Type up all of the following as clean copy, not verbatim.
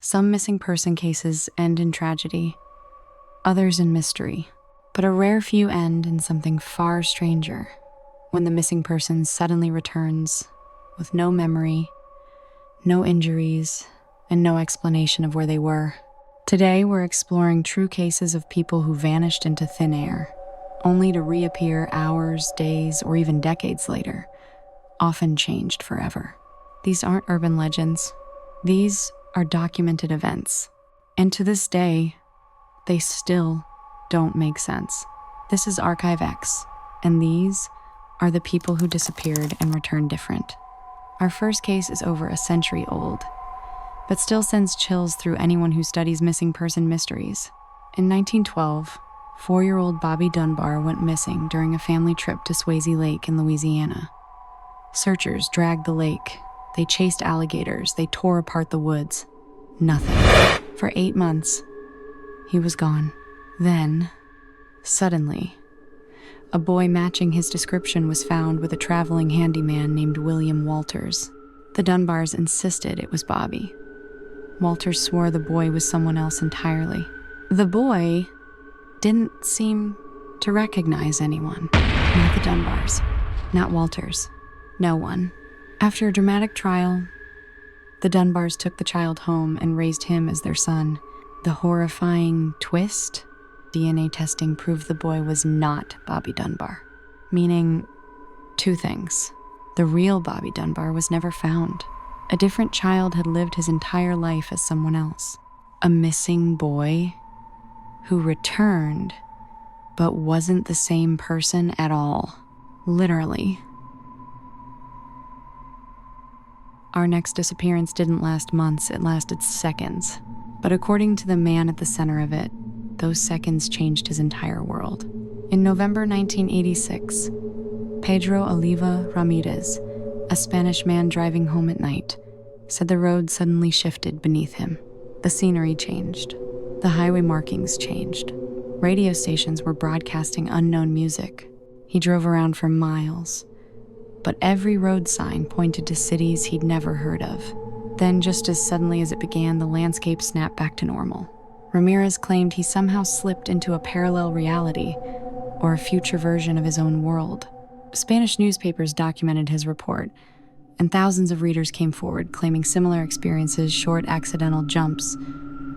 Some missing person cases end in tragedy, others in mystery, but a rare few end in something far stranger, when the missing person suddenly returns with no memory, no injuries, and no explanation of where they were. Today, we're exploring true cases of people who vanished into thin air, only to reappear hours, days, or even decades later, often changed forever. These aren't urban legends. These are documented events. And to this day, they still don't make sense. This is Archive X, and these are the people who disappeared and returned different. Our first case is over a century old, but still sends chills through anyone who studies missing person mysteries. In 1912, 4-year-old Bobby Dunbar went missing during a family trip to Swayze Lake in Louisiana. Searchers dragged the lake. They chased alligators. They tore apart the woods. Nothing. For 8 months, he was gone. Then, suddenly, a boy matching his description was found with a traveling handyman named William Walters. The Dunbars insisted it was Bobby. Walters swore the boy was someone else entirely. The boy didn't seem to recognize anyone. Not the Dunbars. Not Walters. No one. After a dramatic trial, the Dunbars took the child home and raised him as their son. The horrifying twist? DNA testing proved the boy was not Bobby Dunbar, meaning 2 things. The real Bobby Dunbar was never found. A different child had lived his entire life as someone else. A missing boy who returned, but wasn't the same person at all. Literally. Our next disappearance didn't last months, it lasted seconds. But according to the man at the center of it, those seconds changed his entire world. In November 1986, Pedro Oliva Ramirez, a Spanish man driving home at night, said the road suddenly shifted beneath him. The scenery changed. The highway markings changed. Radio stations were broadcasting unknown music. He drove around for miles, but every road sign pointed to cities he'd never heard of. Then, just as suddenly as it began, the landscape snapped back to normal. Ramirez claimed he somehow slipped into a parallel reality, or a future version of his own world. Spanish newspapers documented his report, and thousands of readers came forward claiming similar experiences, short accidental jumps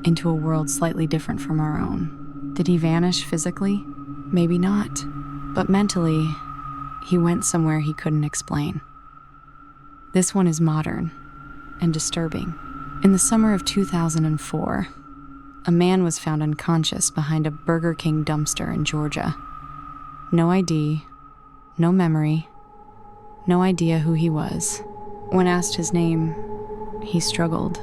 into a world slightly different from our own. Did he vanish physically? Maybe not. But mentally, he went somewhere he couldn't explain. This one is modern and disturbing. In the summer of 2004, a man was found unconscious behind a Burger King dumpster in Georgia. No ID, no memory, no idea who he was. When asked his name, he struggled,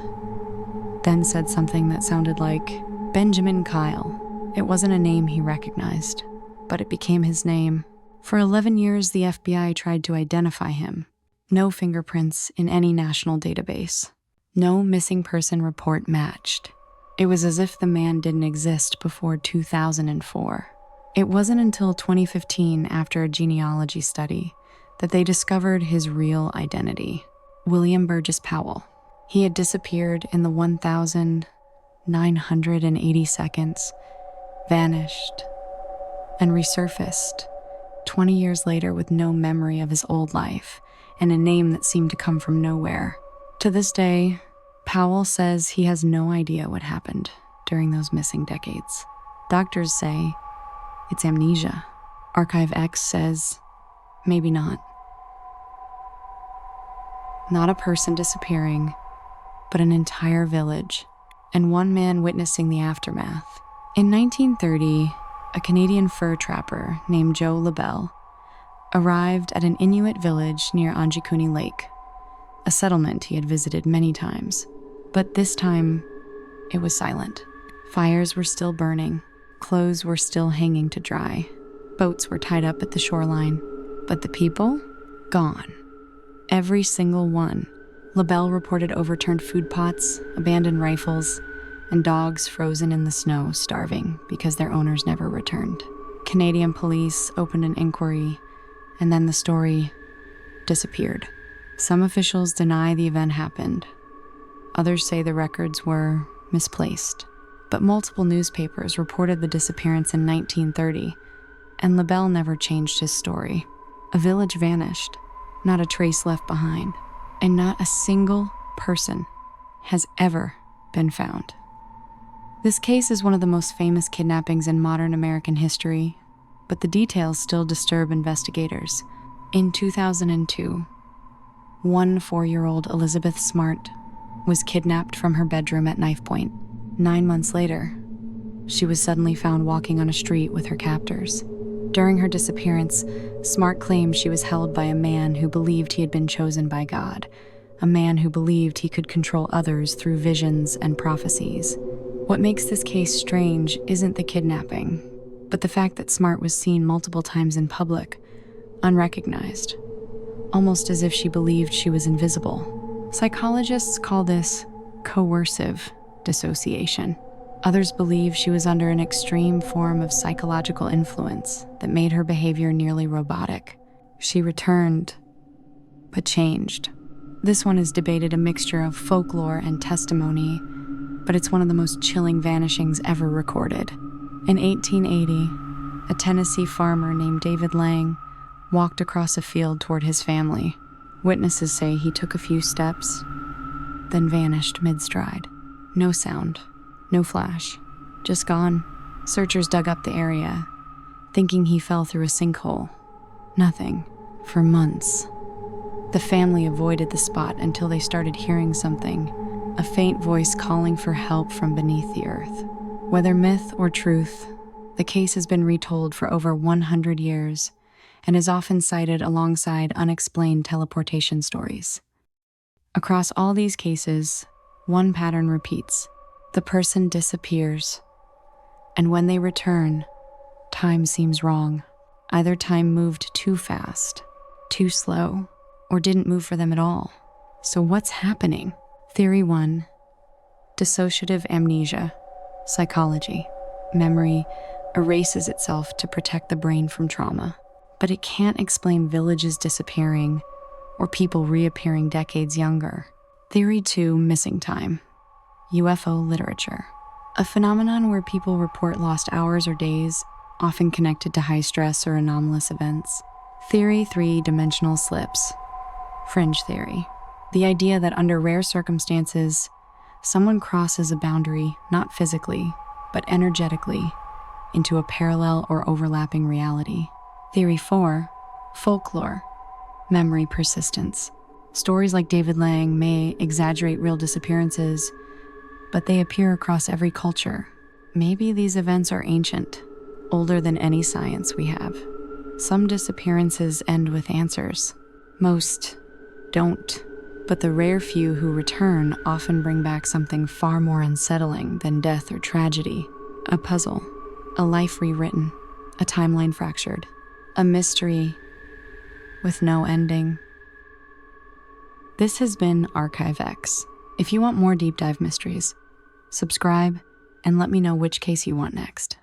then said something that sounded like Benjamin Kyle. It wasn't a name he recognized, but it became his name. For 11 years, the FBI tried to identify him. No fingerprints in any national database. No missing person report matched. It was as if the man didn't exist before 2004. It wasn't until 2015, after a genealogy study, that they discovered his real identity. William Burgess Powell. He had disappeared in the 1,980 seconds, vanished, and resurfaced 20 years later with no memory of his old life and a name that seemed to come from nowhere. To this day, Powell says he has no idea what happened during those missing decades. Doctors say it's amnesia. Archive X says maybe not. Not a person disappearing, but an entire village, and one man witnessing the aftermath. In 1930, a Canadian fur trapper named Joe LaBelle arrived at an Inuit village near Anjikuni Lake, a settlement he had visited many times. But this time, it was silent. Fires were still burning, clothes were still hanging to dry, boats were tied up at the shoreline, but the people? Gone. Every single one. LaBelle reported overturned food pots, abandoned rifles, and dogs frozen in the snow, starving because their owners never returned. Canadian police opened an inquiry, and then the story disappeared. Some officials deny the event happened. Others say the records were misplaced. But multiple newspapers reported the disappearance in 1930, and LaBelle never changed his story. A village vanished, not a trace left behind, and not a single person has ever been found. This case is one of the most famous kidnappings in modern American history, but the details still disturb investigators. In 2002, 4-year-old Elizabeth Smart was kidnapped from her bedroom at knife point. 9 months later, she was suddenly found walking on a street with her captors. During her disappearance, Smart claimed she was held by a man who believed he had been chosen by God, a man who believed he could control others through visions and prophecies. What makes this case strange isn't the kidnapping, but the fact that Smart was seen multiple times in public, unrecognized, almost as if she believed she was invisible. Psychologists call this coercive dissociation. Others believe she was under an extreme form of psychological influence that made her behavior nearly robotic. She returned, but changed. This one is debated a mixture of folklore and testimony, but it's one of the most chilling vanishings ever recorded. In 1880, a Tennessee farmer named David Lang walked across a field toward his family. Witnesses say he took a few steps, then vanished mid-stride. No sound, no flash, just gone. Searchers dug up the area, thinking he fell through a sinkhole. Nothing, for months. The family avoided the spot until they started hearing something, a faint voice calling for help from beneath the earth. Whether myth or truth, the case has been retold for over 100 years and is often cited alongside unexplained teleportation stories. Across all these cases, one pattern repeats. The person disappears, and when they return, time seems wrong. Either time moved too fast, too slow, or didn't move for them at all. So what's happening? Theory 1, dissociative amnesia, psychology. Memory erases itself to protect the brain from trauma, but it can't explain villages disappearing or people reappearing decades younger. Theory 2, missing time, UFO literature. A phenomenon where people report lost hours or days, often connected to high stress or anomalous events. Theory 3, dimensional slips, fringe theory. The idea that under rare circumstances, someone crosses a boundary, not physically, but energetically, into a parallel or overlapping reality. Theory 4, folklore, memory persistence. Stories like David Lang may exaggerate real disappearances, but they appear across every culture. Maybe these events are ancient, older than any science we have. Some disappearances end with answers. Most don't. But the rare few who return often bring back something far more unsettling than death or tragedy. A puzzle, a life rewritten, a timeline fractured, a mystery with no ending. This has been Archive X. If you want more deep dive mysteries, subscribe and let me know which case you want next.